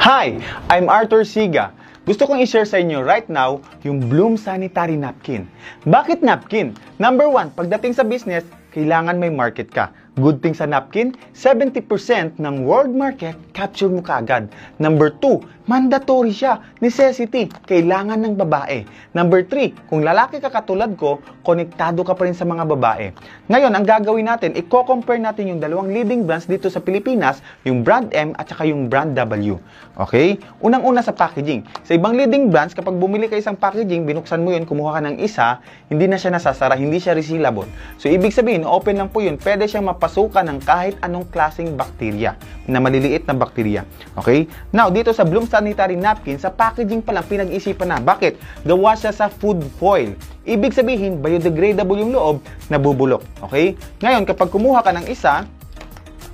Hi! I'm Arthur Siga. Gusto kong i-share sa inyo right now yung Bloom Sanitary Napkin. Bakit napkin? Number 1, pagdating sa business, kailangan may market ka. Good thing sa napkin, 70% ng world market capture mo kaagad. Number 2, mandatory siya. Necessity, kailangan ng babae. Number 3, kung lalaki ka katulad ko, konektado ka pa rin sa mga babae. Ngayon, ang gagawin natin, i-compare natin yung dalawang leading brands dito sa Pilipinas, yung brand M at saka yung brand W. Okay? Unang-una sa packaging. Sa ibang leading brands, kapag bumili ka isang packaging, binuksan mo yun, kumuha ka ng isa, hindi na siya nasasara, hindi siya resealable. So, ibig sabihin, open lang po yun, pwede siyang mapasukan ng kahit anong klaseng bakterya, na maliliit na bakterya. Okay? Now, dito sa Bloom Sanitary Napkin, sa packaging pa lang, pinag-isipan na. Bakit? Gawa siya sa food foil. Ibig sabihin, biodegradable yung loob, nabubulok. Okay? Ngayon, kapag kumuha ka ng isa,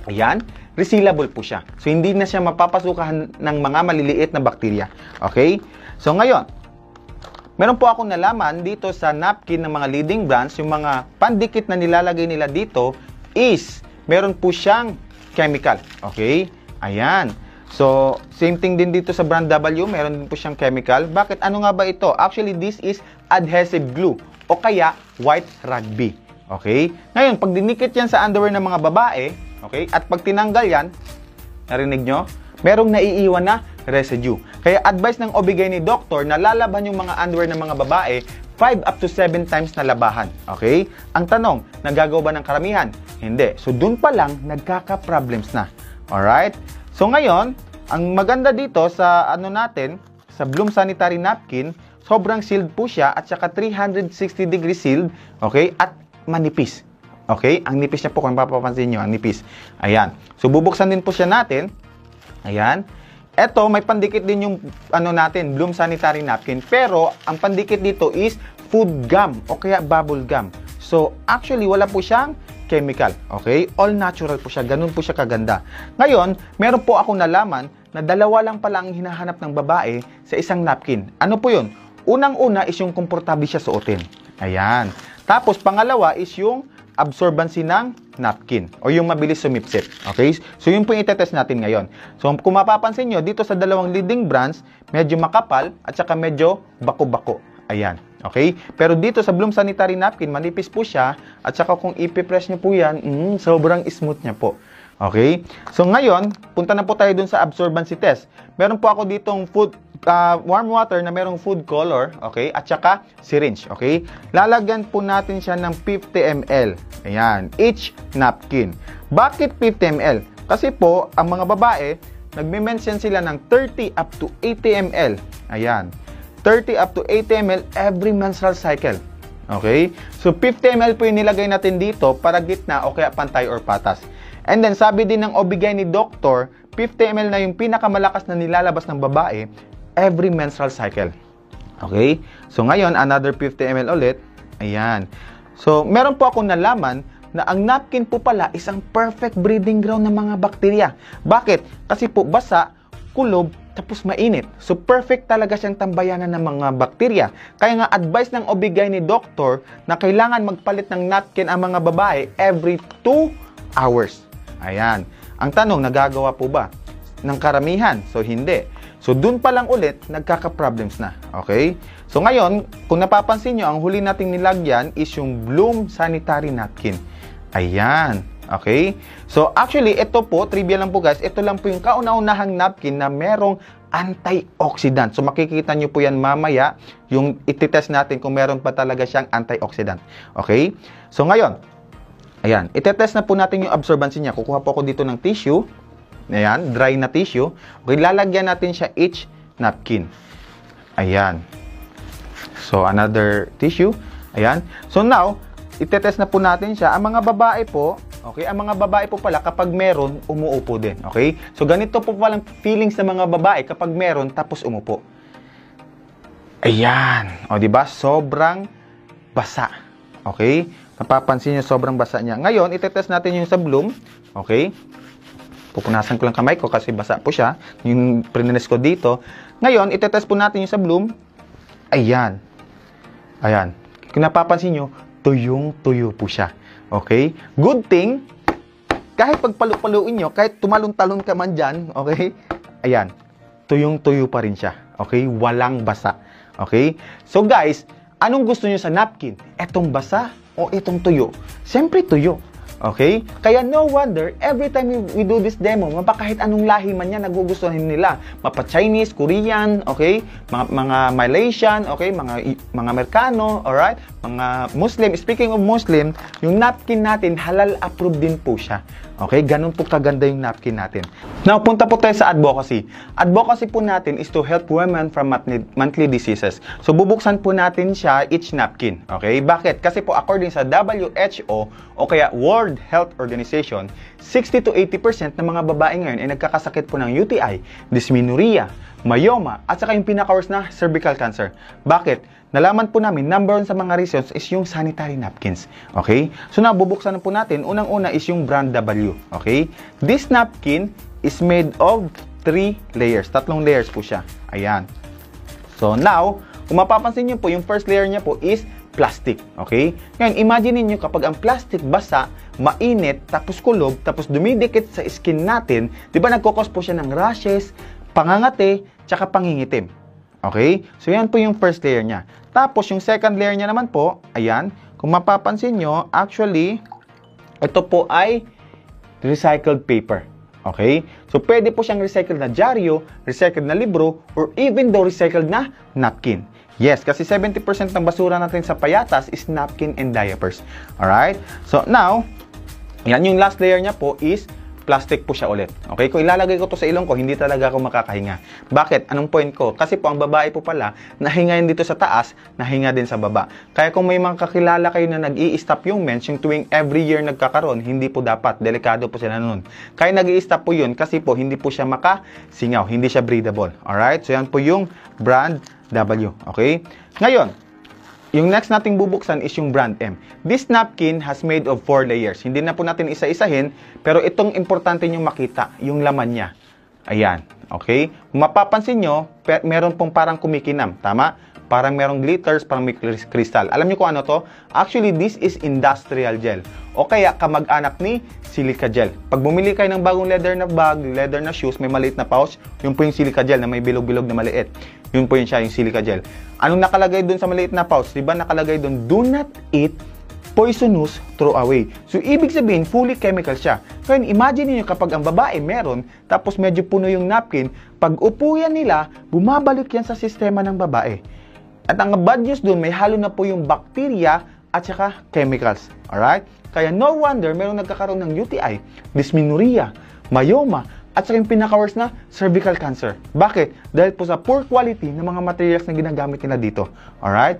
ayan, resealable po siya. So, hindi na siya mapapasukan ng mga maliliit na bakterya. Okay? So, ngayon, meron po akong nalaman dito sa napkin ng mga leading brands, yung mga pandikit na nilalagay nila dito is, meron po siyang chemical. Okay? Ayan. So, same thing din dito sa brand W, meron din po siyang chemical. Bakit? Ano nga ba ito? Actually, this is adhesive glue o kaya white rugby. Okay? Ngayon, pag dinikit yan sa underwear ng mga babae, okay, at pag tinanggal yan, narinig nyo? Merong naiiwan na residue. Kaya advice ng obigay ni doktor na lalaban yung mga underwear ng mga babae 5 up to 7 times na labahan. Okay? Ang tanong, nagagawa ba ng karamihan? Hindi. So, dun pa lang, nagkaka-problems na. Alright? So, ngayon, ang maganda dito sa natin, sa Bloom Sanitary Napkin, sobrang sealed po siya at saka 360 degree sealed, okay? At manipis. Okay? Ang nipis niya po, kung mapapansin nyo, ang nipis. Ayan. So, bubuksan din po siya natin. Ayan. Eto, may pandikit din yung natin, Bloom Sanitary Napkin. Pero, ang pandikit dito is food gum o kaya bubble gum. So, actually, wala po siyang chemical. Okay? All natural po siya. Ganun po siya kaganda. Ngayon, meron po akong nalaman na dalawa lang pala ang hinahanap ng babae sa isang napkin. Ano po yun? Unang-una is yung komportable siya suotin. Ayan. Tapos, pangalawa is yung absorbency ng napkin o yung mabilis sumipsip. Okay? So, yun po yung itetest natin ngayon. So, kung mapapansin nyo, dito sa dalawang leading brands, medyo makapal at saka medyo bako-bako. Ayan. Okay? Pero dito sa Bloom Sanitary Napkin, manipis po siya at saka kung ipipress nyo po yan, sobrang smooth niya po. Okay? So, ngayon, punta na po tayo dun sa absorbency test. Meron po ako ditong warm water na merong food color, okay? At saka syringe, okay? Lalagyan po natin siya ng 50 ml. Ayan, each napkin. Bakit 50 ml? Kasi po, ang mga babae, nagme-mention sila ng 30 up to 80 ml. Ayan, 30 up to 80 ml every menstrual cycle. Okay? So, 50 ml po yung nilagay natin dito para gitna o kaya pantay or patas. And then, sabi din ng obigay ni doktor, 50 ml na yung pinakamalakas na nilalabas ng babae every menstrual cycle. Okay? So, ngayon, another 50 ml ulit. Ayan. So, meron po akong nalaman na ang napkin po pala isang perfect breeding ground ng mga bakterya. Bakit? Kasi po basa, kulob, tapos mainit. So, perfect talaga siyang tambayanan ng mga bakterya. Kaya nga, advice ng obigay ni doktor na kailangan magpalit ng napkin ang mga babae every 2 hours. Ayan. Ang tanong, nagagawa po ba ng karamihan? So, hindi. So, dun pa lang ulit, nagkaka-problems na. Okay? So, ngayon, kung napapansin nyo, ang huli nating nilagyan is yung Bloom Sanitary Napkin. Ayan. Okay? So, actually, ito po, trivia lang po guys, ito lang po yung kauna-unahang napkin na merong antioxidant. So, makikita nyo po yan mamaya, yung ititest natin kung meron pa talaga siyang antioxidant. Okay? So, ngayon, ayan, itetest na po natin yung absorbency niya. Kukuha po ako dito ng tissue. Ayan, dry na tissue. Okay, lalagyan natin siya each napkin. Ayan. So, another tissue. Ayan. So, now, itetest na po natin siya. Ang mga babae po, okay, ang mga babae po pala, kapag meron, umuupo din. Okay? So, ganito po palang feelings ng mga babae kapag meron, tapos umupo. Ayan. O, diba? Sobrang basa. Okay? Napapansin nyo, sobrang basa niya. Ngayon, itetest natin yung sa Bloom. Okay? Pupunasan ko lang kamay ko kasi basa po siya. Yung prinilis ko dito. Ngayon, itetest po natin yung sa Bloom. Ayan. Ayan. Kung napapansin nyo, tuyong-tuyo po siya. Okay? Good thing, kahit pagpalu-paluin nyo, kahit tumalon-talon ka man dyan, okay? Ayan. tuyong-tuyo pa rin siya. Okay? Walang basa. Okay? So guys, anong gusto nyo sa napkin? Etong basa o itong tuyo? Siyempre tuyo. Okay? Kaya no wonder, every time we do this demo, kahit anong lahi man yan, nagugustuhan nila. Mapa Chinese, Korean, okay? Mga Malaysian, okay? Mga Amerikano, alright? Mga Muslim. Speaking of Muslim, yung napkin natin, halal approved din po siya. Okay? Ganun po kaganda yung napkin natin. Now, punta po tayo sa advocacy. Advocacy po natin is to help women from monthly diseases. So, bubuksan po natin siya each napkin. Okay? Bakit? Kasi po, according sa WHO o kaya World Health Organization, 60 to 80% ng mga babae ngayon ay nagkakasakit po ng UTI, dysmenorrhea, myoma, at saka yung pinaka-worst na cervical cancer. Bakit? Nalaman po namin, number 1 sa mga reasons is yung sanitary napkins. Okay? So, nabubuksan na po natin. Unang-una is yung brand W. Okay? This napkin is made of 3 layers. 3 layers po siya. Ayan. So, now, kung mapapansin nyo po, yung first layer niya po is plastic. Okay? Ngayon, imagine niyo kapag ang plastic basa, mainit, tapos kulog, tapos dumidikit sa skin natin, di ba nagkukos po siya ng rashes, pangangate, tsaka pangingitim. Okay? So, yan po yung first layer niya. Tapos, yung second layer niya naman po, ayan, kung mapapansin nyo, actually, ito po ay recycled paper. Okay? So, pwede po siyang recycled na dyaryo, recycled na libro, or even though recycled na napkin. Yes, kasi 70% ng basura natin sa payatas is napkin and diapers. Alright? So, now, yan yung last layer niya po is plastic po siya ulit. Okay? Kung ilalagay ko to sa ilong ko, hindi talaga ako makakahinga. Bakit? Anong point ko? Kasi po, ang babae po pala, nahinga yun dito sa taas, nahinga din sa baba. Kaya kung may mga kakilala kayo na nag-i-stop yung mens, yung tuwing every year nagkakaroon, hindi po dapat. Delikado po sila nun. Kaya nag-i-stop po yun kasi po, hindi po siya makasingaw. Hindi siya breathable. Alright? So, yan po yung brand W. Okay? Ngayon, yung next nating bubuksan is yung brand M. This napkin has made of 4 layers. Hindi na po natin isa-isahin, pero itong importante nyo makita, yung laman niya. Ayan. Okay? Mapapansin nyo, meron pong parang kumikinam. Tama? Parang merong glitters, parang may crystal. Alam nyo kung ano to? Actually, this is industrial gel. O kaya kamag-anak ni silica gel. Pag bumili kayo ng bagong leather na bag, leather na shoes, may maliit na pouch, yun po yung silica gel na may bilog-bilog na maliit. Yun po yun siya, yung silica gel. Anong nakalagay dun sa maliit na pouch? Diba nakalagay dun, do not eat, poisonous, throw away. So, ibig sabihin, fully chemical siya. Kaya imagine niyo kapag ang babae meron, tapos medyo puno yung napkin, pag upo yan nila, bumabalik yan sa sistema ng babae. At ang bad news dun, may halo na po yung bacteria at saka chemicals. Alright? Kaya no wonder, meron nagkakaroon ng UTI, dysmenorrhea, myoma, at saka yung pinaka-worst na cervical cancer. Bakit? Dahil po sa poor quality ng mga materials na ginagamit nila dito. Alright?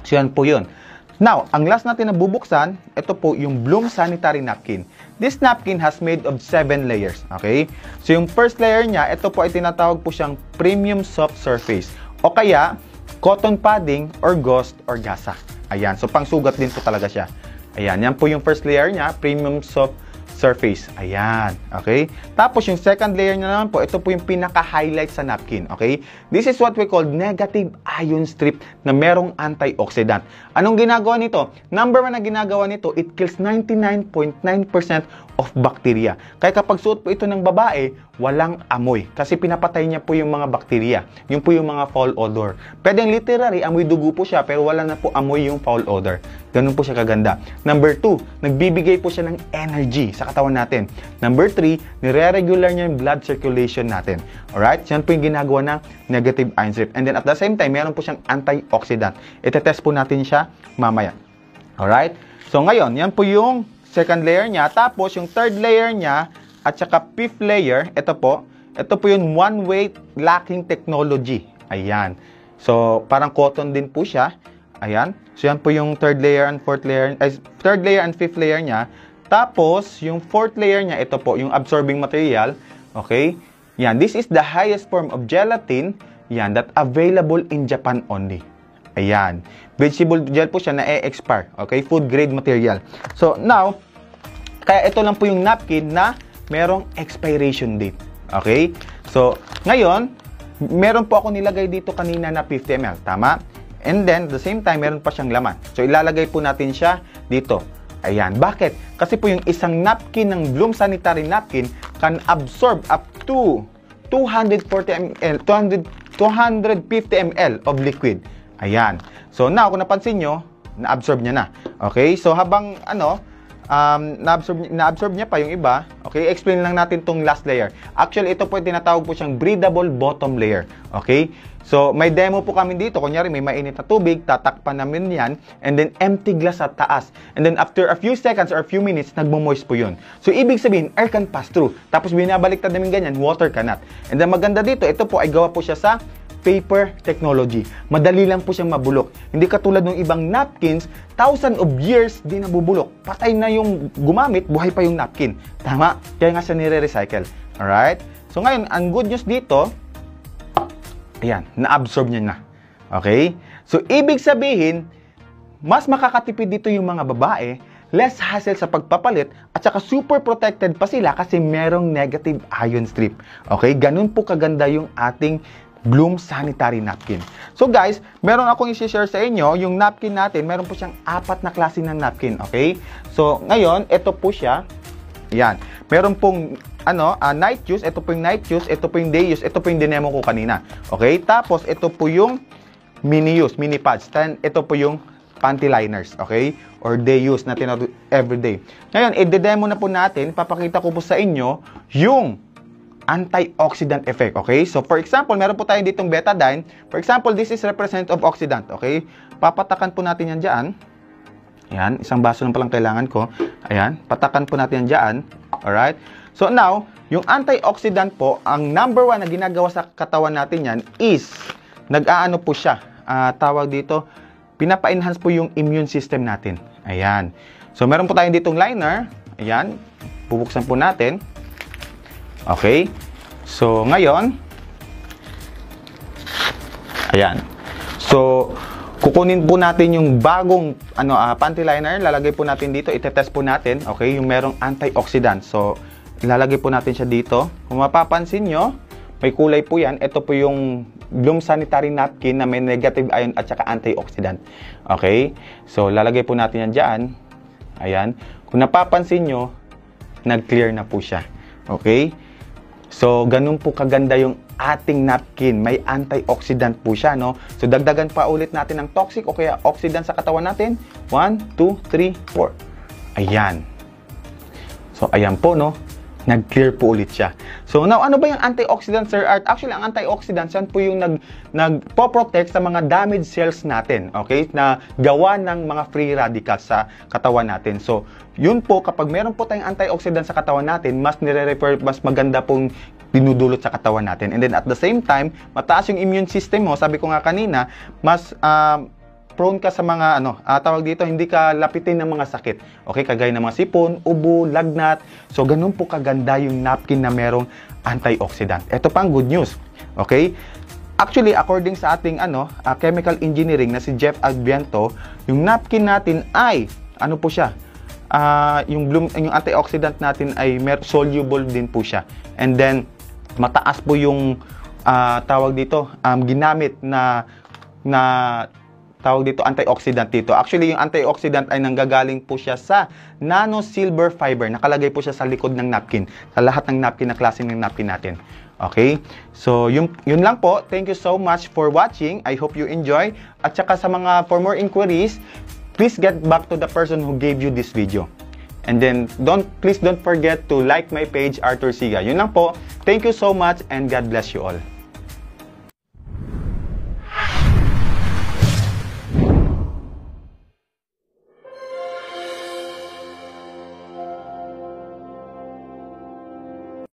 So, yan po yun. Now, ang last natin na bubuksan, ito po yung Bloom Sanitary Napkin. This napkin has made of 7 layers. Okay? So, yung first layer niya, ito po ay tinatawag po siyang Premium Soft Surface. O kaya, cotton padding or gauze or gasa. Ayan. So, pangsugat din po talaga siya. Ayan. Yan po yung first layer niya, Premium Soft Surface. Ayan. Okay? Tapos, yung second layer niya naman po, ito po yung pinaka-highlight sa napkin. Okay? This is what we call negative ion strip na merong antioxidant. Anong ginagawa nito? Number 1 na ginagawa nito, it kills 99.9% of bacteria. Kaya kapag suot po ito ng babae, walang amoy. Kasi pinapatay niya po yung mga bacteria. Yung po yung mga foul odor. Pwedeng literally, amoy dugo po siya, pero wala na po amoy yung foul odor. Ganun po siya kaganda. Number 2, nagbibigay po siya ng energy sa katawan natin. Number 3, nire-regular niya yung blood circulation natin. Alright? Yan po yung ginagawa ng negative ion strip. And then at the same time, meron po siyang antioxidant. Ite-test po natin siya mamaya. Alright? So ngayon, yan po yung second layer niya. Tapos yung third layer niya at saka fifth layer, ito po yung one-way locking technology. Ayan. So parang cotton din po siya. Ayan. So yan po yung third layer and fifth layer niya. Tapos yung fourth layer niya, ito po yung absorbing material. Okay? Yan. This is the highest form of gelatin. Yan. That available in Japan only. Ayan. Vegetable gel po siya na expire. Okay? Food grade material. So, now, kaya ito lang po yung napkin na merong expiration date. Okay? So, ngayon, meron po ako nilagay dito kanina na 50 ml. Tama? And then, at the same time, meron pa siyang laman. So, ilalagay po natin siya dito. Ayan. Bakit? Kasi po yung isang napkin ng Bloom Sanitary Napkin can absorb up to 250 ml of liquid. Ayan. So now, kung napansin nyo, na-absorb niya na. Okay? So habang na-absorb niya pa yung iba, okay? Explain lang natin tong last layer. Actually, ito po tinatawag po siyang breathable bottom layer. Okay? So, may demo po kami dito. Kunyari, may mainit na tubig, tatakpan namin yan, and then empty glass sa taas. And then after a few seconds or a few minutes, nagmo-moist po yun. So, ibig sabihin, air can pass through. Tapos, binabaliktad namin ganyan, water cannot. And then, maganda dito, ito po ay gawa po siya sa paper technology. Madali lang po siyang mabulok. Hindi katulad ng ibang napkins, thousands of years di nabubulok. Patay na yung gumamit, buhay pa yung napkin. Tama? Kaya nga siya nire-recycle. Alright? So ngayon, ang good news dito, ayan, na-absorb niya na. Okay? So, ibig sabihin, mas makakatipid dito yung mga babae, less hassle sa pagpapalit, at saka super protected pa sila kasi merong negative ion strip. Okay? Ganun po kaganda yung ating Bloom Sanitary Napkin. So guys, meron akong i-share sa inyo, yung napkin natin, meron po siyang 4 na klase ng napkin, okay? So ngayon, ito po siya. Yan. Meron pong night use, ito po yung night use, ito po yung day use, ito po yung dinemo ko kanina. Okay? Tapos ito po yung mini use, mini pads. Then ito po yung panty liners, okay? Or day use na tinatawag everyday. Ngayon, i-demo na po natin, papakita ko po sa inyo yung antioxidant effect, okay? So, for example, meron po tayo ditong betadine. For example, this is representative of oxidant, okay? Papatakan po natin yan dyan. Ayan, isang baso lang palang kailangan ko. Ayan, patakan po natin yan dyan. Alright? So, now, yung antioxidant po, ang number 1 na ginagawa sa katawan natin yan is, nag-aano po siya, tawag dito, pinapa-enhance po yung immune system natin. Ayan. So, meron po tayong ditong liner. Ayan, bubuksan po natin. Okay? So, ngayon, ayan. So, kukunin po natin yung bagong panty liner, lalagay po natin dito, itetest po natin, okay, yung merong antioxidant. So, ilalagay po natin siya dito. Kung mapapansin nyo, may kulay po yan. Ito po yung Bloom Sanitary Napkin na may negative ion at saka antioxidant. Okay? So, lalagay po natin yan dyan. Ayan. Kung napapansin nyo, nag-clear na po siya. Okay? So, ganun po kaganda yung ating napkin. May antioxidant po siya, no? So, dagdagan pa ulit natin ng toxic o kaya oxidant sa katawan natin. 1, 2, 3, 4. Ayan. So, ayan po, no? Nag-clear po ulit siya. So, now, ano ba yung antioxidant, Sir Art? Actually, ang antioxidant, yan po yung nagpo-protect sa mga damaged cells natin, okay? Na gawa ng mga free radicals sa katawan natin. So, yun po, kapag meron po tayong antioxidant sa katawan natin, mas nire-refer, mas maganda pong dinudulot sa katawan natin. And then, at the same time, mataas yung immune system mo. Sabi ko nga kanina, mas prone ka sa mga tawag dito, hindi ka lapitin ng mga sakit. Okay, kagaya ng mga sipon, ubo, lagnat. So, ganun po kaganda yung napkin na merong antioxidant. Ito pang good news. Okay? Actually, according sa ating chemical engineering na si Jeff Adviento, yung napkin natin ay, ano po siya? Yung antioxidant natin ay soluble din po siya. And then, mataas po yung tawag dito, ginamit na tawag dito, antioxidant dito. Actually, yung antioxidant ay nanggagaling po siya sa nano silver fiber. Nakalagay po siya sa likod ng napkin. Sa lahat ng napkin na klase ng napkin natin. Okay? So, yun lang po. Thank you so much for watching. I hope you enjoy. At saka sa for more inquiries, please get back to the person who gave you this video. And then, please don't forget to like my page, Arthur Siga. Yun lang po. Thank you so much and God bless you all.